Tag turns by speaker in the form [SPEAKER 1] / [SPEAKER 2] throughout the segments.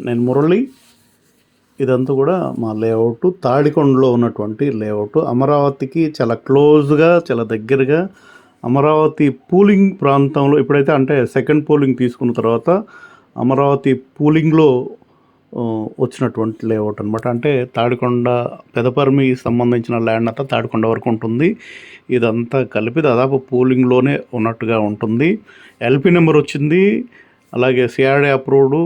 [SPEAKER 1] నేను మురళి. ఇదంతా కూడా మా లేఅవుట్ తాడికొండలో ఉన్నటువంటి లేఅవుట్. అమరావతికి చాలా క్లోజ్గా, చాలా దగ్గరగా అమరావతి పూలింగ్ ప్రాంతంలో ఇప్పుడైతే అంటే సెకండ్ పూలింగ్ తీసుకున్న తర్వాత అమరావతి పూలింగ్లో వచ్చినటువంటి లేఅవుట్ అనమాట. అంటే తాడికొండ పెదపర్మి సంబంధించిన ల్యాండ్ అంతా తాడికొండ వరకు ఉంటుంది. ఇదంతా కలిపి దాదాపు పూలింగ్లోనే ఉన్నట్టుగా ఉంటుంది. ఎల్పి నెంబర్ వచ్చింది, అలాగే సిఆర్డే అప్రూవ్డ్,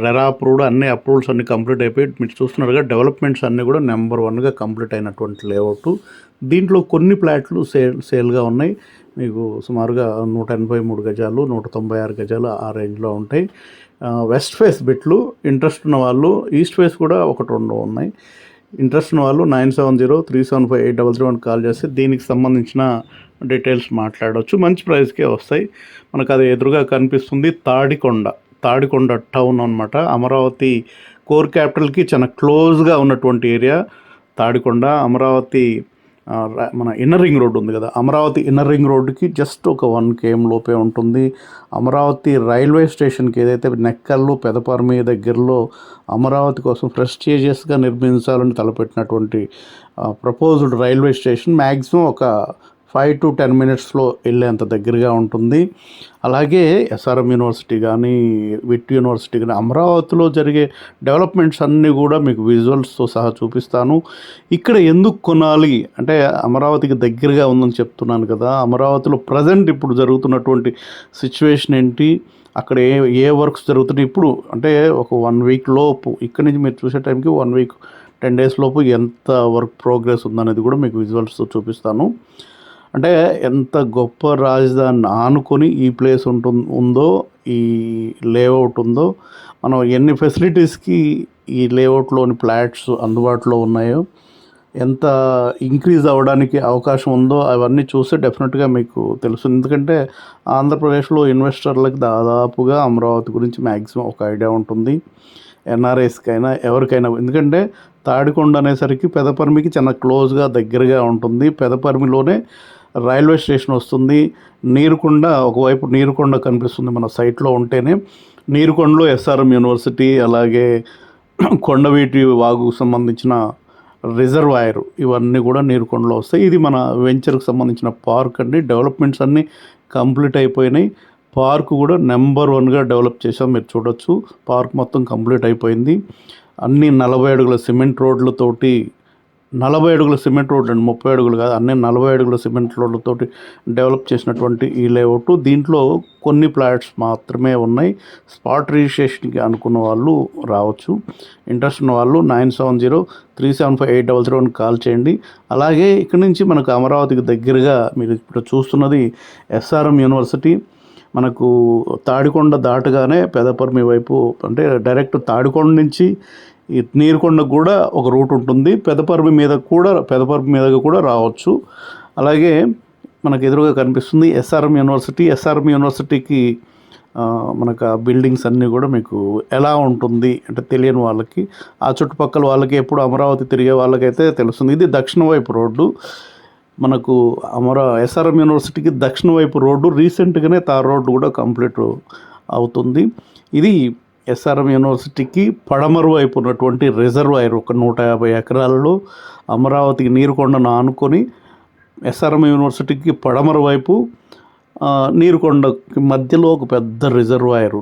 [SPEAKER 1] రెరా అప్రూవ్డ్, అన్ని అప్రూవల్స్ అన్నీ కంప్లీట్ అయిపోయి మీరు చూస్తున్నారుగా డెవలప్మెంట్స్ అన్నీ కూడా నెంబర్ 1గా కంప్లీట్ అయినటువంటి లేఅవుట్. దీంట్లో కొన్ని ప్లాట్లు సేల్గా ఉన్నాయి. మీకు సుమారుగా 183 గజాలు, 196 గజాలు ఆ రేంజ్లో ఉంటాయి. వెస్ట్ ఫేస్ బిట్లు ఇంట్రెస్ట్ ఉన్న వాళ్ళు, ఈస్ట్ ఫేస్ కూడా 1-2 ఉన్నాయి. ఇంట్రెస్ట్ ఉన్న వాళ్ళు 9703758031 కాల్ చేస్తే దీనికి సంబంధించిన డీటెయిల్స్ మాట్లాడవచ్చు. మంచి ప్రైస్కే వస్తాయి. మనకు అది ఎదురుగా కనిపిస్తుంది తాడికొండ టౌన్ అనమాట. అమరావతి కోర్ క్యాపిటల్కి చాలా క్లోజ్గా ఉన్నటువంటి ఏరియా తాడికొండ. అమరావతి మన ఇన్నర్ రింగ్ రోడ్డు ఉంది కదా, అమరావతి ఇన్నర్ రింగ్ రోడ్డుకి జస్ట్ ఒక 1 km లోపే ఉంటుంది. అమరావతి రైల్వే స్టేషన్కి ఏదైతే నెక్కల్లు పెదపర్మి దగ్గరలో అమరావతి కోసం ప్రెస్టీజియస్గా నిర్మించాలని తలపెట్టినటువంటి ప్రపోజ్డ్ రైల్వే స్టేషన్ మ్యాక్సిమం ఒక 5 to 10 minutesలో వెళ్ళేంత దగ్గరగా ఉంటుంది. అలాగే ఎస్ఆర్ఎం యూనివర్సిటీ కానీ, విట్ యూనివర్సిటీ కానీ, అమరావతిలో జరిగే డెవలప్మెంట్స్ అన్నీ కూడా మీకు విజువల్స్తో సహా చూపిస్తాను. ఇక్కడ ఎందుకు కొనాలి అంటే అమరావతికి దగ్గరగా ఉందని చెప్తున్నాను కదా. అమరావతిలో ప్రజెంట్ ఇప్పుడు జరుగుతున్నటువంటి సిచ్యువేషన్ ఏంటి, అక్కడ ఏ వర్క్స్ జరుగుతున్నాయి ఇప్పుడు అంటే ఒక 1 week లోపు ఇక్కడి నుంచి మీరు చూసే టైంకి 1 week 10 days లోపు ఎంత వర్క్ ప్రోగ్రెస్ ఉందనేది కూడా మీకు విజువల్స్తో చూపిస్తాను. అంటే ఎంత గొప్ప రాజధాని ఆనుకొని ఈ ప్లేస్ ఉందో, ఈ లేఅవుట్ ఉందో, మనం ఎన్ని ఫెసిలిటీస్కి ఈ లేఅవుట్లోని ఫ్లాట్స్ అందుబాటులో ఉన్నాయో, ఎంత ఇంక్రీజ్ అవ్వడానికి అవకాశం ఉందో అవన్నీ చూస్తే డెఫినెట్గా మీకు తెలుసు. ఎందుకంటే ఆంధ్రప్రదేశ్లో ఇన్వెస్టర్లకు దాదాపుగా అమరావతి గురించి మ్యాక్సిమం ఒక ఐడియా ఉంటుంది, ఎన్ఆర్ఐస్కైనా ఎవరికైనా. ఎందుకంటే తాడికొండ అనేసరికి పెదపర్మికి చాలా క్లోజ్గా దగ్గరగా ఉంటుంది. పెదపర్మిలోనే రైల్వే స్టేషన్ వస్తుంది. నీరుకొండ, ఒకవైపు నీరుకొండ కనిపిస్తుంది మన సైట్లో ఉంటేనే. నీరుకొండలో ఎస్ఆర్ఎం యూనివర్సిటీ, అలాగే కొండవీటి వాగుకు సంబంధించిన రిజర్వాయర్, ఇవన్నీ కూడా నీరుకొండలో వస్తాయి. ఇది మన వెంచర్కి సంబంధించిన పార్క్ అండి. డెవలప్మెంట్స్ అన్నీ కంప్లీట్ అయిపోయినాయి. పార్క్ కూడా నెంబర్ 1గా డెవలప్ చేసాం, మీరు చూడొచ్చు. పార్క్ మొత్తం కంప్లీట్ అయిపోయింది. అన్ని 40 అడుగుల సిమెంట్ రోడ్లతోటి, 40 అడుగుల సిమెంట్ రోడ్లు అండి, 30 అడుగులు కాదు, అన్నీ 40 అడుగుల సిమెంట్ రోడ్లతోటి డెవలప్ చేసినటువంటి ఈ లేఅవుట్. దీంట్లో కొన్ని ప్లాట్స్ మాత్రమే ఉన్నాయి. స్పాట్ రిజిస్ట్రేషన్కి అనుకున్న వాళ్ళు రావచ్చు. ఇంట్రెస్ట్ ఉన్న వాళ్ళు 9703758031 కాల్ చేయండి. అలాగే ఇక్కడ నుంచి మనకు అమరావతికి దగ్గరగా మీరు ఇప్పుడు చూస్తున్నది ఎస్ఆర్ఎం యూనివర్సిటీ. మనకు తాడికొండ దాటగానే పెదపర్మి వైపు అంటే డైరెక్ట్ తాడికొండ నుంచి ఈ నీరుకొండకు కూడా ఒక రూట్ ఉంటుంది. పెదపర్మి మీదగా కూడా రావచ్చు. అలాగే మనకు ఎదురుగా కనిపిస్తుంది ఎస్ఆర్ఎం యూనివర్సిటీ. ఎస్ఆర్ఎం యూనివర్సిటీకి మనకు ఆ బిల్డింగ్స్ అన్నీ కూడా మీకు ఎలా ఉంటుంది అంటే తెలియని వాళ్ళకి, ఆ చుట్టుపక్కల వాళ్ళకి, ఎప్పుడు అమరావతి తిరిగే వాళ్ళకైతే తెలుస్తుంది. ఇది దక్షిణ వైపు రోడ్డు. మనకు ఎస్ఆర్ఎం యూనివర్సిటీకి దక్షిణ వైపు రోడ్డు రీసెంట్గానే తార్ రోడ్డు కూడా కంప్లీట్ అవుతుంది. ఇది ఎస్ఆర్ఎం యూనివర్సిటీకి పడమర వైపు ఉన్నటువంటి రిజర్వాయర్, ఒక 150 ఎకరాలలో అమరావతికి నీరుకొండను ఆనుకొని ఎస్ఆర్ఎం యూనివర్సిటీకి పడమర వైపు నీరుకొండకి మధ్యలో ఒక పెద్ద రిజర్వాయర్,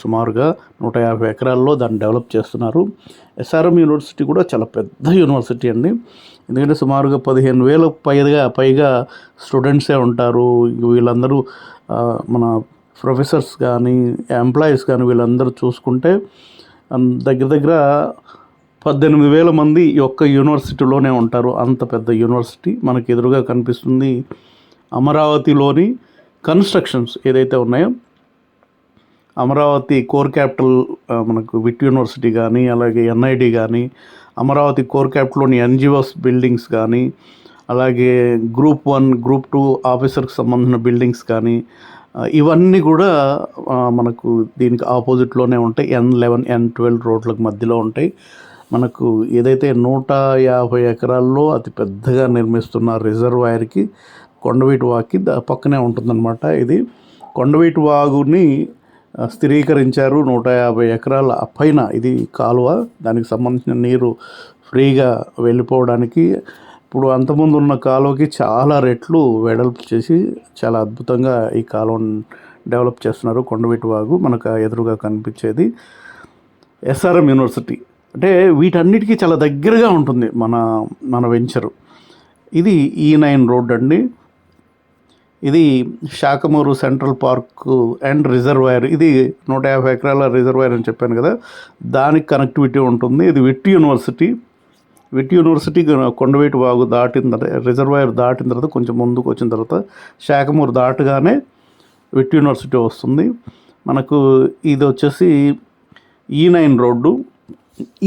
[SPEAKER 1] సుమారుగా 150 ఎకరాల్లో దాన్ని డెవలప్ చేస్తున్నారు. ఎస్ఆర్ఎం యూనివర్సిటీ కూడా చాలా పెద్ద యూనివర్సిటీ అండి. ఎందుకంటే సుమారుగా 15,000 పైగా స్టూడెంట్సే ఉంటారు. వీళ్ళందరూ మన ప్రొఫెసర్స్ కానీ, ఎంప్లాయీస్ కానీ వీళ్ళందరూ చూసుకుంటే దగ్గర 18,000 మంది ఈ ఒక్క యూనివర్సిటీలోనే ఉంటారు. అంత పెద్ద యూనివర్సిటీ. మనకి ఎదురుగా కనిపిస్తుంది అమరావతిలోని కన్స్ట్రక్షన్స్ ఏదైతే ఉన్నాయో, అమరావతి కోర్ క్యాపిటల్ మనకు విట్ యూనివర్సిటీ కానీ, అలాగే ఎన్ఐడి కానీ, అమరావతి కోర్ క్యాపిటల్లోని ఎన్జిఓస్ బిల్డింగ్స్ కానీ, అలాగే గ్రూప్ 1, గ్రూప్ 2 ఆఫీసర్కి సంబంధించిన బిల్డింగ్స్ కానీ, ఇవన్నీ కూడా మనకు దీనికి ఆపోజిట్లోనే ఉంటాయి. N11, N12 రోడ్లకు మధ్యలో ఉంటాయి. మనకు ఏదైతే 150 ఎకరాల్లో అతి పెద్దగా నిర్మిస్తున్న స్థిరీకరించారు. 150 ఎకరాల పైన ఇది కాలువ, దానికి సంబంధించిన నీరు ఫ్రీగా వెళ్ళిపోవడానికి. ఇప్పుడు అంతకుముందు ఉన్న కాలువకి చాలా రెట్లు వెడల్పు చేసి చాలా అద్భుతంగా ఈ కాలువను డెవలప్ చేస్తున్నారు. కొండవీటి వాగు మనకు ఎదురుగా కనిపించేది ఎస్ఆర్ఎం యూనివర్సిటీ. అంటే వీటన్నిటికీ చాలా దగ్గరగా ఉంటుంది మన వెంచరు. ఇది E9 రోడ్ అండి. ఇది Sakhamuru central park and reservoir. ఇది 150 ఎకరాల రిజర్వాయర్ అని చెప్పాను కదా, దానికి కనెక్టివిటీ ఉంటుంది. ఇది విట్ యూనివర్సిటీ కొండవీటి వాగు దాటిన తర్వాత, రిజర్వాయర్ దాటిన తర్వాత కొంచెం ముందుకు వచ్చిన తర్వాత శాఖమూరు దాటగానే విట్ యూనివర్సిటీ వస్తుంది మనకు. ఇది వచ్చేసి E9 రోడ్డు,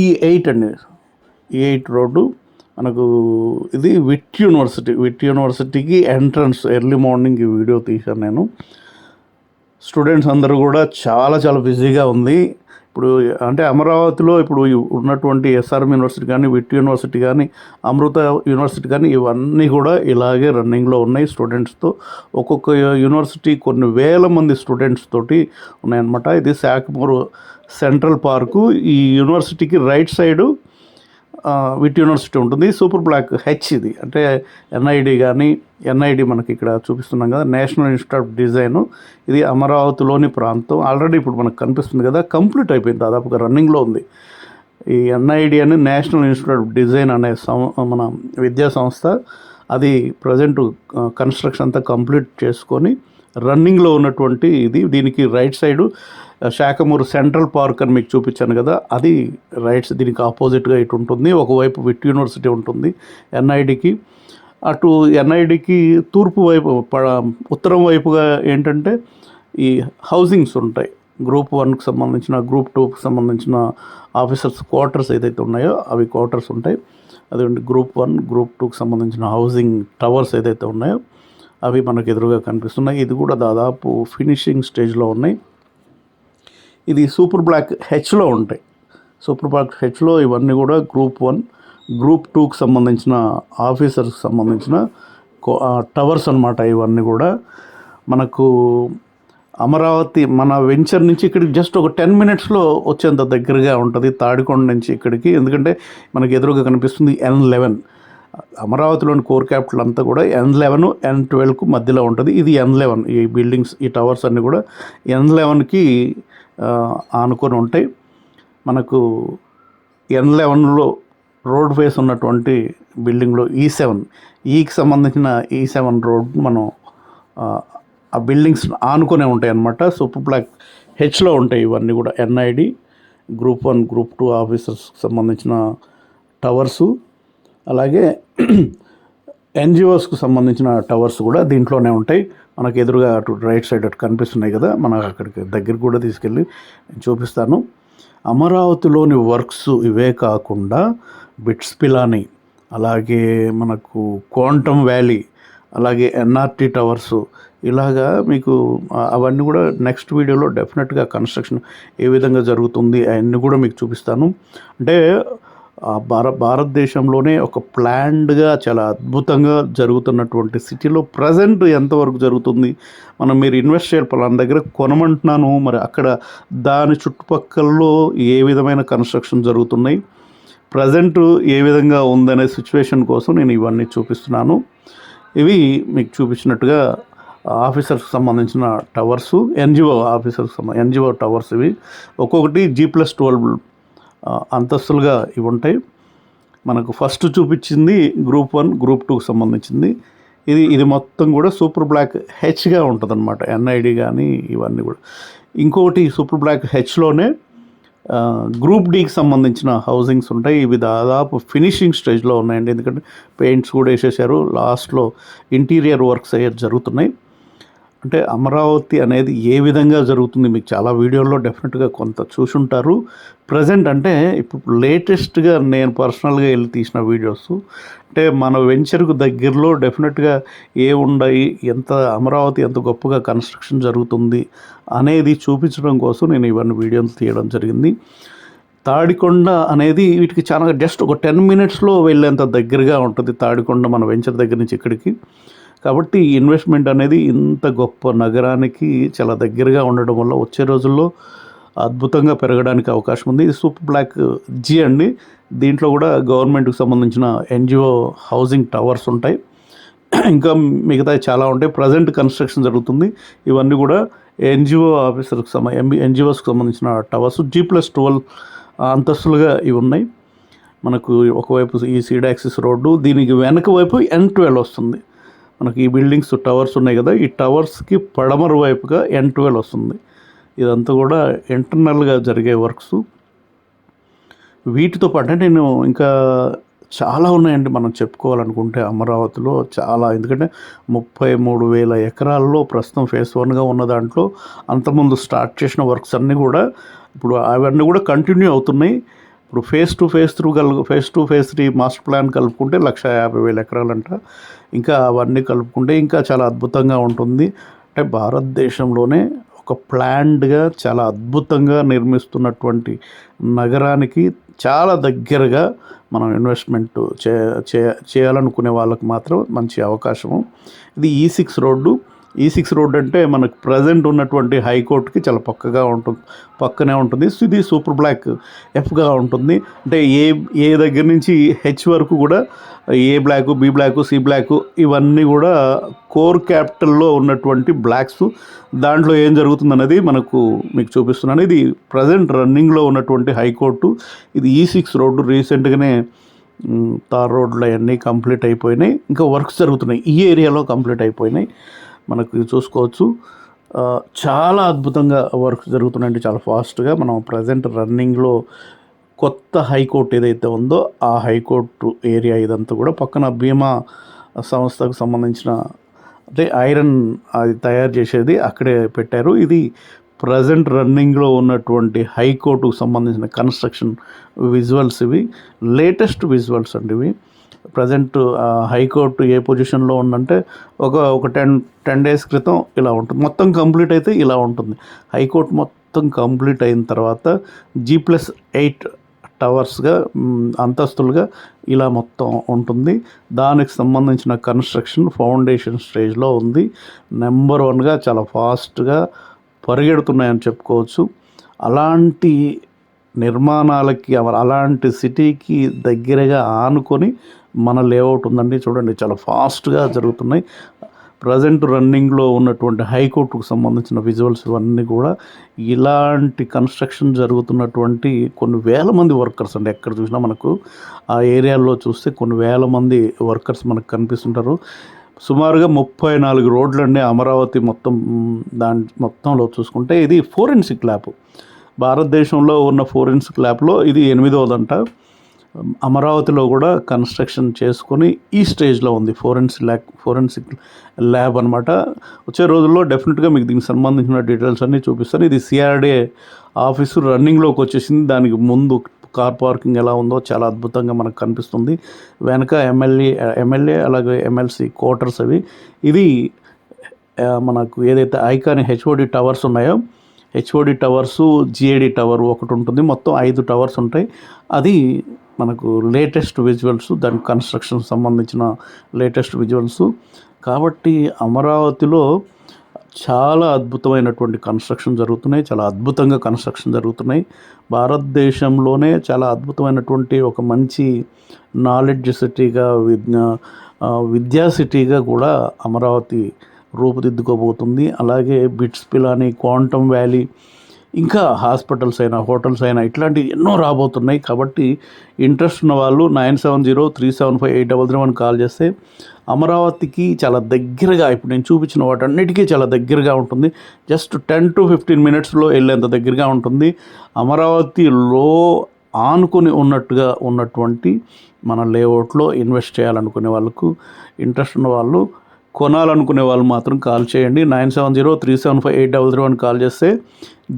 [SPEAKER 1] E8 అండి, E8 రోడ్డు మనకు. ఇది విట్ యూనివర్సిటీకి ఎంట్రన్స్. ఎర్లీ మార్నింగ్ ఈ వీడియో తీశాను నేను. స్టూడెంట్స్ అందరూ కూడా చాలా బిజీగా ఉంది. ఇప్పుడు అంటే అమరావతిలో ఇప్పుడు ఉన్నటువంటి ఎస్ఆర్ఎం యూనివర్సిటీ కానీ, విట్ యూనివర్సిటీ కానీ, అమృత యూనివర్సిటీ కానీ, ఇవన్నీ కూడా ఇలాగే రన్నింగ్లో ఉన్నాయి స్టూడెంట్స్తో. ఒక్కొక్క యూనివర్సిటీ కొన్ని వేల మంది స్టూడెంట్స్ తోటి ఉన్నాయన్నమాట. ఇది శాఖమూరు సెంట్రల్ పార్కు. ఈ యూనివర్సిటీకి రైట్ సైడు విట్ యూనివర్సిటీ ఉంటుంది. సూపర్ బ్లాక్ హెచ్ ఇది, అంటే ఎన్ఐడి మనకి ఇక్కడ చూపిస్తున్నాం కదా, నేషనల్ ఇన్స్టిట్యూట్ ఆఫ్ డిజైన్. ఇది అమరావతిలోని ప్రాంతం. ఆల్రెడీ ఇప్పుడు మనకు కనిపిస్తుంది కదా, కంప్లీట్ అయిపోయింది, దాదాపుగా రన్నింగ్లో ఉంది. ఈ ఎన్ఐడి అని నేషనల్ ఇన్స్టిట్యూట్ ఆఫ్ డిజైన్ అనే మన విద్యా సంస్థ, అది ప్రజెంట్ కన్స్ట్రక్షన్ అంతా కంప్లీట్ చేసుకొని రన్నింగ్లో ఉన్నటువంటి ఇది. దీనికి right side Sakhamuru central park అని మీకు చూపించాను కదా, అది దీనికి ఆపోజిట్గా ఇటు ఉంటుంది. ఒకవైపు విట్ యూనివర్సిటీ ఉంటుంది ఎన్ఐడికి. అటు ఎన్ఐడికి తూర్పు వైపు ఉత్తరం వైపుగా ఏంటంటే ఈ హౌసింగ్స్ ఉంటాయి. గ్రూప్ 1కి సంబంధించిన, గ్రూప్ 2కి సంబంధించిన ఆఫీసర్స్ క్వార్టర్స్ ఏదైతే ఉన్నాయో అవి క్వార్టర్స్ ఉంటాయి. అదేంటి గ్రూప్ 1, గ్రూప్ 2కి సంబంధించిన హౌసింగ్ టవర్స్ ఏదైతే ఉన్నాయో అవి మనకు ఎదురుగా కనిపిస్తున్నాయి. ఇది కూడా దాదాపు ఫినిషింగ్ స్టేజ్లో ఉన్నాయి. ఇది సూపర్ బ్లాక్ హెచ్లో ఉంటాయి. సూపర్ బ్లాక్ హెచ్లో ఇవన్నీ కూడా గ్రూప్ 1, గ్రూప్ 2కి సంబంధించిన ఆఫీసర్స్కి సంబంధించిన టవర్స్ అన్నమాట. ఇవన్నీ కూడా మనకు అమరావతి మన వెంచర్ నుంచి ఇక్కడికి జస్ట్ ఒక 10 మినిట్స్లో వచ్చేంత దగ్గరగా ఉంటుంది తాడికొండ నుంచి ఇక్కడికి. ఎందుకంటే మనకి ఎదురుగా కనిపిస్తుంది N11. అమరావతిలోని కోర్ క్యాపిటల్ అంతా కూడా N11, N12కు మధ్యలో ఉంటుంది. ఇది N11. ఈ బిల్డింగ్స్, ఈ టవర్స్ అన్నీ కూడా N11కి ఆనుకొని ఉంటాయి. మనకు N11లో రోడ్ ఫేస్ ఉన్నటువంటి బిల్డింగ్లో ఈకి సంబంధించిన E7 రోడ్ మనం ఆ బిల్డింగ్స్ ఆనుకొనే ఉంటాయి అన్నమాట. సూపర్ బ్లాక్ హెచ్లో ఉంటాయి ఇవన్నీ కూడా. ఎన్ఐడి, గ్రూప్ 1, గ్రూప్ 2 ఆఫీసర్స్కి సంబంధించిన టవర్సు, అలాగే ఎన్జిఓస్కు సంబంధించిన టవర్స్ కూడా దీంట్లోనే ఉంటాయి. మనకు ఎదురుగా అటు రైట్ సైడ్ అటు కనిపిస్తున్నాయి కదా, మనకు అక్కడికి దగ్గర కూడా తీసుకెళ్ళి చూపిస్తాను. అమరావతిలోని వర్క్స్ ఇవే కాకుండా బిట్స్ పిలాని, అలాగే మనకు క్వాంటమ్ వ్యాలీ, అలాగే ఎన్ఆర్టీ టవర్సు, ఇలాగా మీకు అవన్నీ కూడా నెక్స్ట్ వీడియోలో డెఫినెట్గా కన్స్ట్రక్షన్ ఏ విధంగా జరుగుతుంది అవన్నీ కూడా మీకు చూపిస్తాను. అంటే భారతదేశంలోనే ఒక ప్లాన్డ్గా చాలా అద్భుతంగా జరుగుతున్నటువంటి సిటీలో ప్రజెంట్ ఎంతవరకు జరుగుతుంది, మీరు ఇన్వెస్ట్ చేయాలి పలానా దగ్గర కొనమంటున్నాను, మరి అక్కడ దాని చుట్టుపక్కలలో ఏ విధమైన కన్స్ట్రక్షన్ జరుగుతున్నాయి, ప్రజెంట్ ఏ విధంగా ఉందనే సిచ్యువేషన్ కోసం నేను ఇవన్నీ చూపిస్తున్నాను. ఇవి మీకు చూపించినట్టుగా ఆఫీసర్స్కి సంబంధించిన టవర్సు, ఎన్జిఓ టవర్స్. ఇవి ఒక్కొక్కటి G+12 అంతస్తులుగా ఇవి ఉంటాయి. మనకు ఫస్ట్ చూపించింది గ్రూప్ 1, గ్రూప్ 2కి సంబంధించింది. ఇది మొత్తం కూడా సూపర్ బ్లాక్ హెచ్గా ఉంటుంది అనమాట. ఎన్ఐడి కానీ ఇవన్నీ కూడా. ఇంకొకటి సూపర్ బ్లాక్ హెచ్లోనే గ్రూప్ డికి సంబంధించిన హౌసింగ్స్ ఉంటాయి. ఇవి దాదాపు ఫినిషింగ్ స్టేజ్లో ఉన్నాయండి. ఎందుకంటే పెయింట్స్ కూడా వేసేసారు, లాస్ట్లో ఇంటీరియర్ వర్క్స్ అయ్యే జరుగుతున్నాయి. అంటే అమరావతి అనేది ఏ విధంగా జరుగుతుంది మీకు చాలా వీడియోల్లో డెఫినెట్గా కొంత చూసుంటారు. ప్రజెంట్ అంటే ఇప్పుడు లేటెస్ట్గా నేను పర్సనల్గా వెళ్ళి తీసిన వీడియోస్, అంటే మన వెంచర్కు దగ్గరలో డెఫినెట్గా ఉన్నాయి, అమరావతి ఎంత గొప్పగా కన్స్ట్రక్షన్ జరుగుతుంది అనేది చూపించడం కోసం నేను ఇవన్నీ వీడియోలు తీయడం జరిగింది. తాడికొండ అనేది వీటికి చాలా జస్ట్ ఒక 10 మినిట్స్లో వెళ్ళేంత దగ్గరగా ఉంటుంది. తాడికొండ మన వెంచర్ దగ్గర నుంచి ఇక్కడికి కాబట్టి ఇన్వెస్ట్మెంట్ అనేది ఇంత గొప్ప నగరానికి చాలా దగ్గరగా ఉండడం వల్ల వచ్చే రోజుల్లో అద్భుతంగా పెరగడానికి అవకాశం ఉంది. ఇది సూపర్ బ్లాక్ జీ అండి. దీంట్లో కూడా గవర్నమెంట్కి సంబంధించిన ఎన్జిఓ హౌసింగ్ టవర్స్ ఉంటాయి, ఇంకా మిగతా చాలా ఉంటాయి. ప్రజెంట్ కన్స్ట్రక్షన్ జరుగుతుంది. ఇవన్నీ కూడా ఎన్జిఓ ఆఫీసర్కి ఎన్జిఓస్కి సంబంధించిన టవర్స్. G+12 అంతస్తులుగా ఇవి ఉన్నాయి. మనకు ఒకవైపు ఈ సీడ్ యాక్సిస్ రోడ్డు, దీనికి వెనక వైపు N12 వస్తుంది. మనకి ఈ బిల్డింగ్స్ టవర్స్ ఉన్నాయి కదా, ఈ టవర్స్కి పడమర వైపుగా N12 వస్తుంది. ఇదంతా కూడా ఇంటర్నల్గా జరిగే వర్క్స్. వీటితో పాటు నేను ఇంకా చాలా ఉన్నాయండి మనం చెప్పుకోవాలనుకుంటే అమరావతిలో చాలా. ఎందుకంటే 33,000 ఎకరాల్లో ప్రస్తుతం ఫేజ్ 1గా ఉన్న దాంట్లో అంతకుముందు స్టార్ట్ చేసిన వర్క్స్ అన్నీ కూడా ఇప్పుడు అవన్నీ కూడా కంటిన్యూ అవుతున్నాయి. ఇప్పుడు ఫేజ్ 2 ఫేజ్ 3 మాస్టర్ ప్లాన్ కలుపుకుంటే 150,000 ఎకరాలంట. ఇంకా అవన్నీ కలుపుకుంటే ఇంకా చాలా అద్భుతంగా ఉంటుంది. అంటే భారతదేశంలోనే ఒక ప్లాన్డ్గా చాలా అద్భుతంగా నిర్మిస్తున్నటువంటి నగరానికి చాలా దగ్గరగా మనం ఇన్వెస్ట్మెంట్ చేయాలనుకునే వాళ్ళకు మాత్రం మంచి అవకాశము. ఇది E6 రోడ్డు. E6 రోడ్డు అంటే మనకు ప్రజెంట్ ఉన్నటువంటి హైకోర్టుకి చాలా పక్కనే ఉంటుంది. ఇది సూపర్ బ్లాక్ ఎఫ్గా ఉంటుంది. అంటే ఏ దగ్గర నుంచి హెచ్ వరకు కూడా A block, B block, C block ఇవన్నీ కూడా కోర్ క్యాపిటల్లో ఉన్నటువంటి బ్లాక్స్. దాంట్లో ఏం జరుగుతుంది అనేది మీకు చూపిస్తున్నాను. ఇది ప్రజెంట్ రన్నింగ్లో ఉన్నటువంటి హైకోర్టు. ఇది E6 రోడ్డు. రీసెంట్గానే తార్ రోడ్లు అవన్నీ కంప్లీట్ అయిపోయినాయి. ఇంకా వర్క్స్ జరుగుతున్నాయి. ఈ ఏరియాలో కంప్లీట్ అయిపోయినాయి. మనకు చూసుకోవచ్చు చాలా అద్భుతంగా వర్క్స్ జరుగుతున్నాయండి, చాలా ఫాస్ట్గా. మనం ప్రజెంట్ రన్నింగ్లో కొత్త హైకోర్టు ఏదైతే ఉందో ఆ హైకోర్టు ఏరియా ఇదంతా కూడా పక్కన భీమా సంస్థకు సంబంధించిన అంటే ఐరన్ అది తయారు చేసేది అక్కడే పెట్టారు. ఇది ప్రజెంట్ రన్నింగ్లో ఉన్నటువంటి హైకోర్టుకు సంబంధించిన కన్స్ట్రక్షన్ విజువల్స్. ఇవి లేటెస్ట్ విజువల్స్ అండి. ఇవి ప్రజెంట్ హైకోర్టు ఏ పొజిషన్లో ఉందంటే ఒక 10 డేస్ క్రితం ఇలా ఉంటుంది. మొత్తం కంప్లీట్ అయితే ఇలా ఉంటుంది. హైకోర్టు మొత్తం కంప్లీట్ అయిన తర్వాత G+8 టవర్స్గా అంతస్తులుగా ఇలా మొత్తం ఉంటుంది. దానికి సంబంధించిన కన్స్ట్రక్షన్ ఫౌండేషన్ స్టేజ్లో ఉంది. నెంబర్ 1గా చాలా ఫాస్ట్గా పరిగెడుతున్నాయని చెప్పుకోవచ్చు. అలాంటి నిర్మాణాలకి అలాంటి సిటీకి దగ్గరగా ఆనుకొని మన లేఅవుట్ ఉందండి. చూడండి చాలా ఫాస్ట్గా జరుగుతున్నాయి. ప్రజెంట్ రన్నింగ్లో ఉన్నటువంటి హైకోర్టుకు సంబంధించిన విజువల్స్ ఇవన్నీ కూడా ఇలాంటి కన్స్ట్రక్షన్ జరుగుతున్నటువంటి కొన్ని వేల మంది వర్కర్స్ అండి. ఎక్కడ చూసినా మనకు ఆ ఏరియాలో చూస్తే కొన్ని వేల మంది వర్కర్స్ మనకు కనిపిస్తుంటారు. సుమారుగా 34 రోడ్లు అండి అమరావతి మొత్తంలో చూసుకుంటే. ఇది ఫోరెన్సిక్ ల్యాబ్. భారతదేశంలో ఉన్న ఫోరెన్సిక్ ల్యాబ్లో ఇది 8వదంట. అమరావతిలో కూడా కన్స్ట్రక్షన్ చేసుకొని ఈ స్టేజ్లో ఉంది ఫోరెన్సిక్ ల్యాబ్ అనమాట. వచ్చే రోజుల్లో డెఫినెట్గా మీకు దీనికి సంబంధించిన డీటెయిల్స్ అన్నీ చూపిస్తాను. ఇది CRDA ఆఫీసు రన్నింగ్లోకి వచ్చేసింది. దానికి ముందు కార్ పార్కింగ్ ఎలా ఉందో చాలా అద్భుతంగా మనకు కనిపిస్తుంది. వెనక ఎమ్మెల్యే అలాగే MLC క్వార్టర్స్ అవి. ఇది మనకు ఏదైతే ఐకానిక్ HOD టవర్స్ ఉన్నాయో HOD టవర్సు, GAD టవర్ ఒకటి ఉంటుంది. మొత్తం 5 టవర్స్ ఉంటాయి. అది మనకు లేటెస్ట్ విజువల్స్, దాని కన్స్ట్రక్షన్ సంబంధించిన లేటెస్ట్ విజువల్స్. కాబట్టి అమరావతిలో చాలా అద్భుతమైనటువంటి కన్స్ట్రక్షన్ జరుగుతున్నాయి. చాలా అద్భుతంగా కన్స్ట్రక్షన్ జరుగుతున్నాయి. భారతదేశంలోనే చాలా అద్భుతమైనటువంటి ఒక మంచి నాలెడ్జ్ సిటీగా విద్యా సిటీగా కూడా అమరావతి రూపుదిద్దుకోబోతుంది. అలాగే బిట్స్ పిలాని, క్వాంటమ్ వ్యాలీ, ఇంకా హాస్పిటల్స్ అయినా హోటల్స్ అయినా ఇట్లాంటివి ఎన్నో రాబోతున్నాయి. కాబట్టి ఇంట్రెస్ట్ ఉన్న వాళ్ళు 9703758331 కాల్ చేస్తే అమరావతికి చాలా దగ్గరగా, ఇప్పుడు నేను చూపించిన వాటన్నిటికీ చాలా దగ్గరగా ఉంటుంది. జస్ట్ 10 to 15 మినిట్స్లో వెళ్ళేంత దగ్గరగా ఉంటుంది. అమరావతిలో ఆనుకొని ఉన్నటువంటి మన లేఅవుట్లో ఇన్వెస్ట్ చేయాలనుకునే వాళ్ళకు, ఇంట్రెస్ట్ ఉన్న వాళ్ళు, కొనాలనుకునే వాళ్ళు మాత్రం కాల్ చేయండి. 9703758331 కాల్ చేస్తే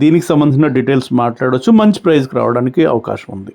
[SPEAKER 1] దీనికి సంబంధించిన డీటెయిల్స్ మాట్లాడవచ్చు. మంచి ప్రైస్కి రావడానికి అవకాశం ఉంది.